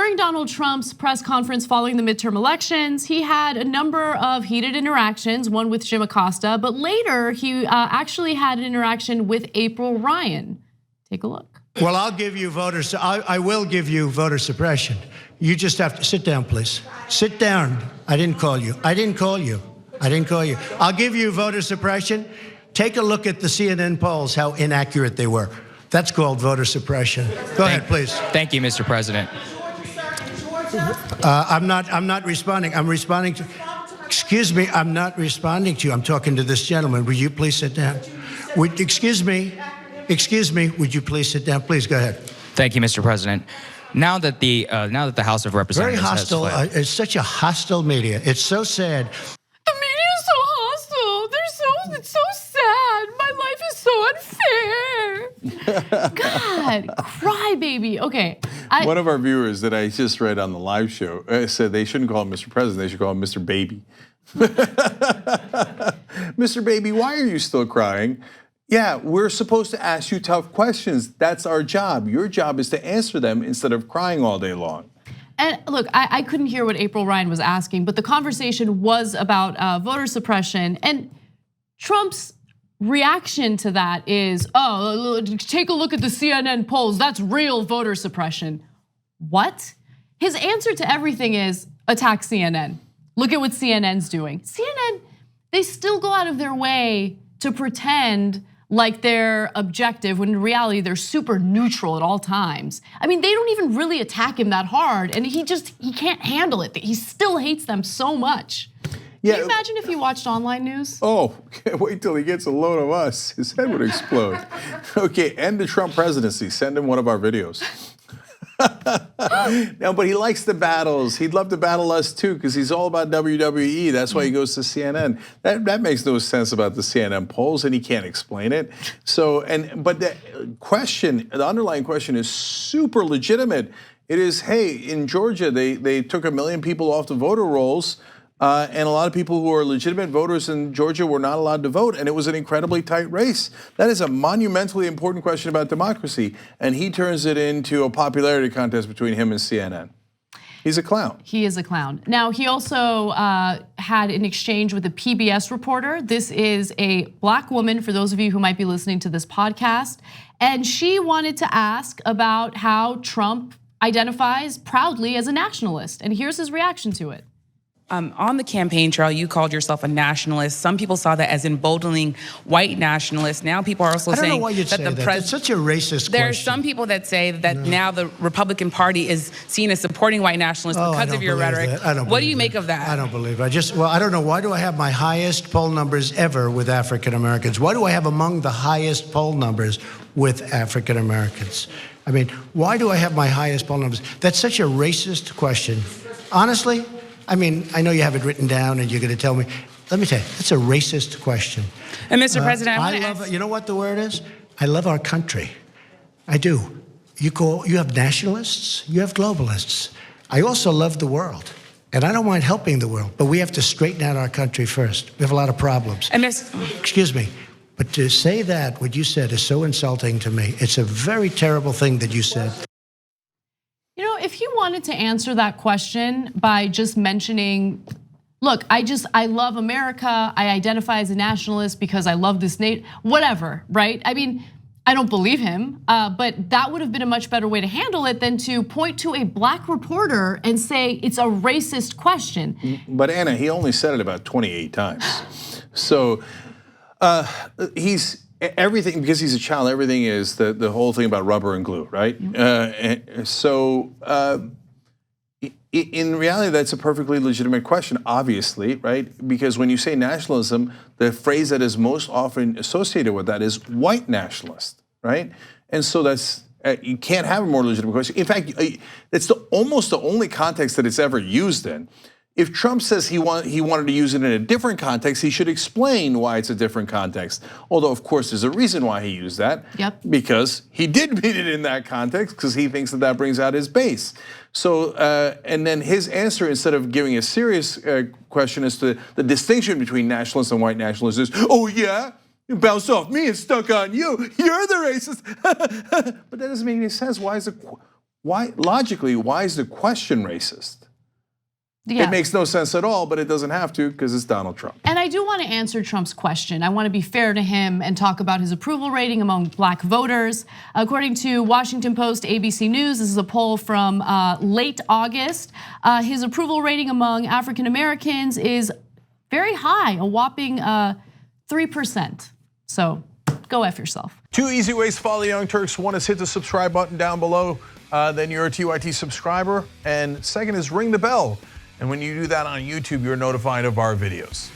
during Donald Trump's press conference following the midterm elections, he had a number of heated interactions, one with Jim Acosta, but later he actually had an interaction with April Ryan. Take a look. Well, I'll give you voters. I will give you voter suppression. You just have to sit down, please. Sit down. I didn't call you. I didn't call you. I didn't call you. I'll give you voter suppression. Take a look at the CNN polls, how inaccurate they were. That's called voter suppression. Go ahead, please. Thank you, Mr. President. I'm not responding. I'm responding to. Excuse me. I'm not responding to you. I'm talking to this gentleman. Would you please sit down? Excuse me. Excuse me. Would you please sit down? Please go ahead. Thank you, Mr. President. Now that the House of Representatives very hostile. has fled. It's such a hostile media. It's so sad. The media is so hostile. It's so sad. My life is so unfair. God, cry baby. Okay. One of our viewers that I just read on the live show said they shouldn't call him Mr. President, they should call him Mr. Baby. Mr. Baby, why are you still crying? Yeah, we're supposed to ask you tough questions. That's our job. Your job is to answer them instead of crying all day long. And look, I couldn't hear what April Ryan was asking, but the conversation was about voter suppression. And Trump's reaction to that is, oh, take a look at the CNN polls. That's real voter suppression. What? His answer to everything is attack CNN. Look at what CNN's doing. CNN, they still go out of their way to pretend like they're objective when in reality they're super neutral at all times. I mean, they don't even really attack him that hard, and he can't handle it. He still hates them so much. Yeah. Can you imagine if he watched online news? Oh, can't wait till he gets a load of us. His head would explode. Okay, end the Trump presidency. Send him one of our videos. No, but he likes the battles. He'd love to battle us too, because he's all about WWE. That's why he goes to CNN. That makes no sense about the CNN polls, and he can't explain it. So, but the question, the underlying question, is super legitimate. It is, hey, in Georgia, they took 1 million people off the voter rolls. And a lot of people who are legitimate voters in Georgia were not allowed to vote, and it was an incredibly tight race. That is a monumentally important question about democracy, and he turns it into a popularity contest between him and CNN. He's a clown. He is a clown. Now, he also had an exchange with a PBS reporter. This is a black woman, for those of you who might be listening to this podcast, and she wanted to ask about how Trump identifies proudly as a nationalist, and here's his reaction to it. On the campaign trail, you called yourself a nationalist. Some people saw that as emboldening white nationalists. Now people are also saying that the president. It's such a racist There question. are some people that say that now the Republican Party is seen as supporting white nationalists because of your rhetoric. What do you make of that? I don't believe it. I don't know. Why do I have my highest poll numbers ever with African Americans? Why do I have among the highest poll numbers with African Americans? I mean, why do I have my highest poll numbers? That's such a racist question. Honestly, I mean, I know you have it written down and you're going to tell me. Let me tell you, it's a racist question. And Mr. President, I love, you know what the word is? I love our country. I do. You have nationalists, you have globalists. I also love the world. And I don't mind helping the world, but we have to straighten out our country first. We have a lot of problems. And excuse me, but to say that, what you said, is so insulting to me. It's a very terrible thing that you said. You know, if you wanted to answer that question by just mentioning, look, I love America, I identify as a nationalist because I love this nation, whatever, right? I mean, I don't believe him, but that would have been a much better way to handle it than to point to a black reporter and say it's a racist question. But Anna, he only said it about 28 times. So he's, everything, because he's a child, everything is the whole thing about rubber and glue, right? In reality, that's a perfectly legitimate question, obviously, right? Because when you say nationalism, the phrase that is most often associated with that is white nationalist, right? And so that's, you can't have a more legitimate question. In fact, it's almost the only context that it's ever used in. If Trump says he wanted to use it in a different context, he should explain why it's a different context. Although, of course, there's a reason why he used that. Yep. Because he did mean it in that context, because he thinks that brings out his base. So, and then his answer, instead of giving a serious question as to the distinction between nationalists and white nationalists, is, oh yeah, you bounced off me and stuck on you. You're the racist. But that doesn't make any sense. why is the question racist? Yeah. It makes no sense at all, but it doesn't have to because it's Donald Trump. And I do want to answer Trump's question. I want to be fair to him and talk about his approval rating among black voters. According to Washington Post, ABC News, this is a poll from late August. His approval rating among African Americans is very high, a whopping 3%. So go F yourself. 2 easy ways to follow Young Turks. One is hit the subscribe button down below, then you're a TYT subscriber. And second is ring the bell. And when you do that on YouTube, you're notified of our videos.